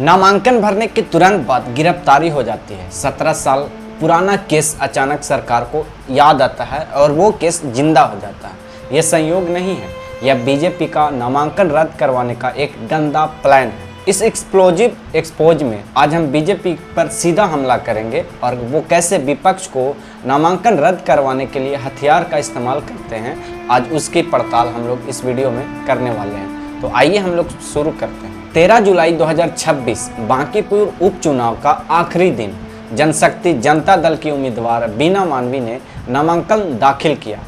नामांकन भरने के तुरंत बाद गिरफ्तारी हो जाती है। 17 साल पुराना केस अचानक सरकार को याद आता है और वो केस जिंदा हो जाता है। ये संयोग नहीं है, यह बीजेपी का नामांकन रद्द करवाने का एक गंदा प्लान है। इस एक्सपोज में आज हम बीजेपी पर सीधा हमला करेंगे और वो कैसे विपक्ष को नामांकन रद्द करवाने के लिए हथियार का इस्तेमाल करते हैं, आज उसकी पड़ताल हम लोग इस वीडियो में करने वाले हैं। तो आइए हम लोग शुरू करते हैं। 13 जुलाई 2026 बांकीपुर उपचुनाव का आखिरी दिन जनशक्ति जनता दल की उम्मीदवार बीना मानवी ने नामांकन दाखिल किया।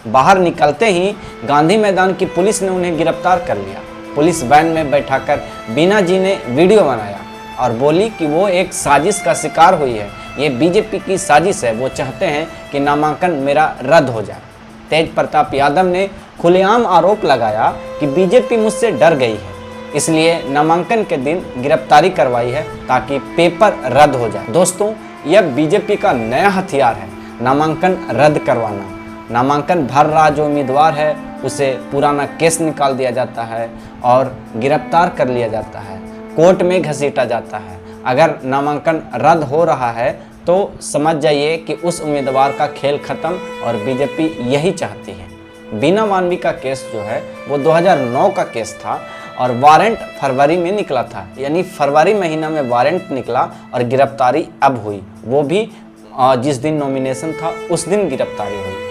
बाहर निकलते ही गांधी मैदान की पुलिस ने उन्हें गिरफ्तार कर लिया। पुलिस वैन में बैठाकर बीना जी ने वीडियो बनाया और बोली कि वो एक साजिश का शिकार हुई है, ये बीजेपी की साजिश है, वो चाहते हैं कि नामांकन मेरा रद्द हो जाए। तेज प्रताप यादव ने खुलेआम आरोप लगाया कि बीजेपी मुझसे डर गई है, इसलिए नामांकन के दिन गिरफ्तारी करवाई है ताकि पेपर रद्द हो जाए। दोस्तों, यह बीजेपी का नया हथियार है, नामांकन रद्द करवाना। नामांकन भर रहा जो उम्मीदवार है उसे पुराना केस निकाल दिया जाता है और गिरफ्तार कर लिया जाता है, कोर्ट में घसीटा जाता है। अगर नामांकन रद्द हो रहा है तो समझ जाइए कि उस उम्मीदवार का खेल खत्म और बीजेपी यही चाहती है। बीना मानवी का केस जो है वो 2009 का केस था और वारंट फरवरी में निकला था, यानी फरवरी महीना में वारंट निकला और गिरफ्तारी अब हुई, वो भी जिस दिन नॉमिनेशन था उस दिन गिरफ्तारी हुई।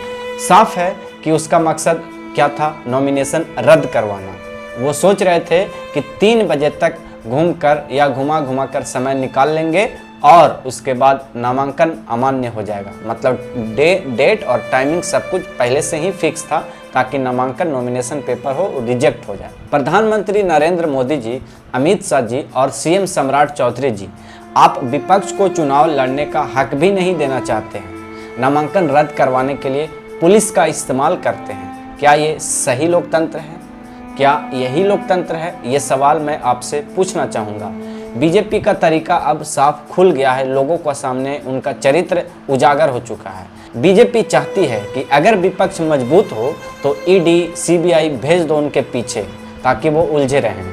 साफ है कि उसका मकसद क्या था, नॉमिनेशन रद्द करवाना। वो सोच रहे थे कि 3 बजे तक घूमकर या घुमा कर समय निकाल लेंगे और उसके बाद नामांकन अमान्य हो जाएगा। मतलब डेट और टाइमिंग सब कुछ पहले से ही फिक्स था ताकि नामांकन नॉमिनेशन पेपर हो रिजेक्ट हो जाए। प्रधानमंत्री नरेंद्र मोदी जी, अमित शाह जी और सीएम सम्राट चौधरी जी, आप विपक्ष को चुनाव लड़ने का हक भी नहीं देना चाहते हैं, नामांकन रद्द करवाने के लिए पुलिस का इस्तेमाल करते हैं। क्या ये सही लोकतंत्र है? क्या यही लोकतंत्र है? ये सवाल मैं आपसे पूछना चाहूँगा। बीजेपी का तरीका अब साफ खुल गया है, लोगों के सामने उनका चरित्र उजागर हो चुका है। बीजेपी चाहती है कि अगर विपक्ष मजबूत हो तो ईडी सीबीआई भेज दो उनके पीछे ताकि वो उलझे रहें।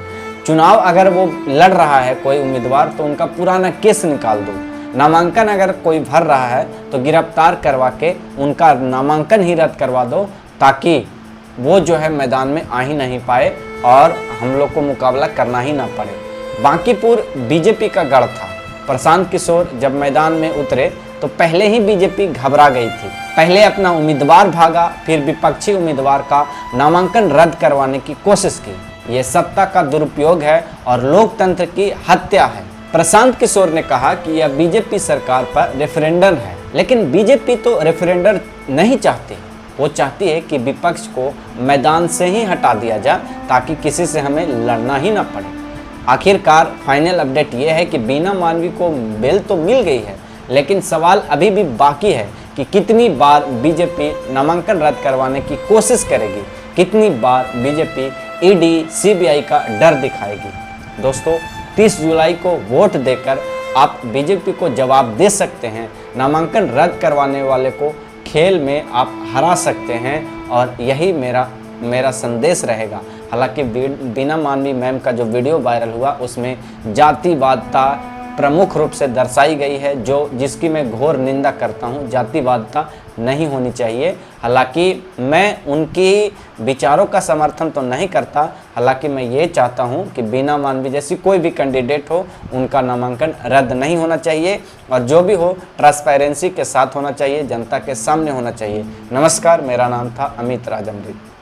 चुनाव अगर वो लड़ रहा है कोई उम्मीदवार तो उनका पुराना केस निकाल दो। नामांकन अगर कोई भर रहा है तो गिरफ्तार करवा के उनका नामांकन ही रद्द करवा दो ताकि वो जो है मैदान में आ ही नहीं पाए और हम लोग को मुकाबला करना ही ना पड़े। बांकीपुर बीजेपी का गढ़ था। प्रशांत किशोर जब मैदान में उतरे तो पहले ही बीजेपी घबरा गई थी। पहले अपना उम्मीदवार भागा, फिर विपक्षी उम्मीदवार का नामांकन रद्द करवाने की कोशिश की। ये सत्ता का दुरुपयोग है और लोकतंत्र की हत्या है। प्रशांत किशोर ने कहा कि यह बीजेपी सरकार पर रेफरेंडम है, लेकिन बीजेपी तो रेफरेंडम नहीं चाहती, वो चाहती है कि विपक्ष को मैदान से ही हटा दिया जाए ताकि किसी से हमें लड़ना ही ना पड़े। आखिरकार फाइनल अपडेट ये है कि बीना मानवी को बेल तो मिल गई है, लेकिन सवाल अभी भी बाकी है कि कितनी बार बीजेपी नामांकन रद्द करवाने की कोशिश करेगी, कितनी बार बीजेपी ईडी सीबीआई का डर दिखाएगी। दोस्तों, 30 जुलाई को वोट देकर आप बीजेपी को जवाब दे सकते हैं। नामांकन रद्द करवाने वाले को खेल में आप हरा सकते हैं और यही मेरा संदेश रहेगा। हालांकि बीना मानवी मैम का जो वीडियो वायरल हुआ उसमें जातिवादता प्रमुख रूप से दर्शाई गई है, जिसकी मैं घोर निंदा करता हूं। जातिवादता नहीं होनी चाहिए। हालांकि मैं उनकी विचारों का समर्थन तो नहीं करता, हालांकि मैं ये चाहता हूं कि बीना मानवी जैसी कोई भी कैंडिडेट हो उनका नामांकन रद्द नहीं होना चाहिए और जो भी हो ट्रांसपेरेंसी के साथ होना चाहिए, जनता के सामने होना चाहिए। नमस्कार, मेरा नाम था अमित राजमरी।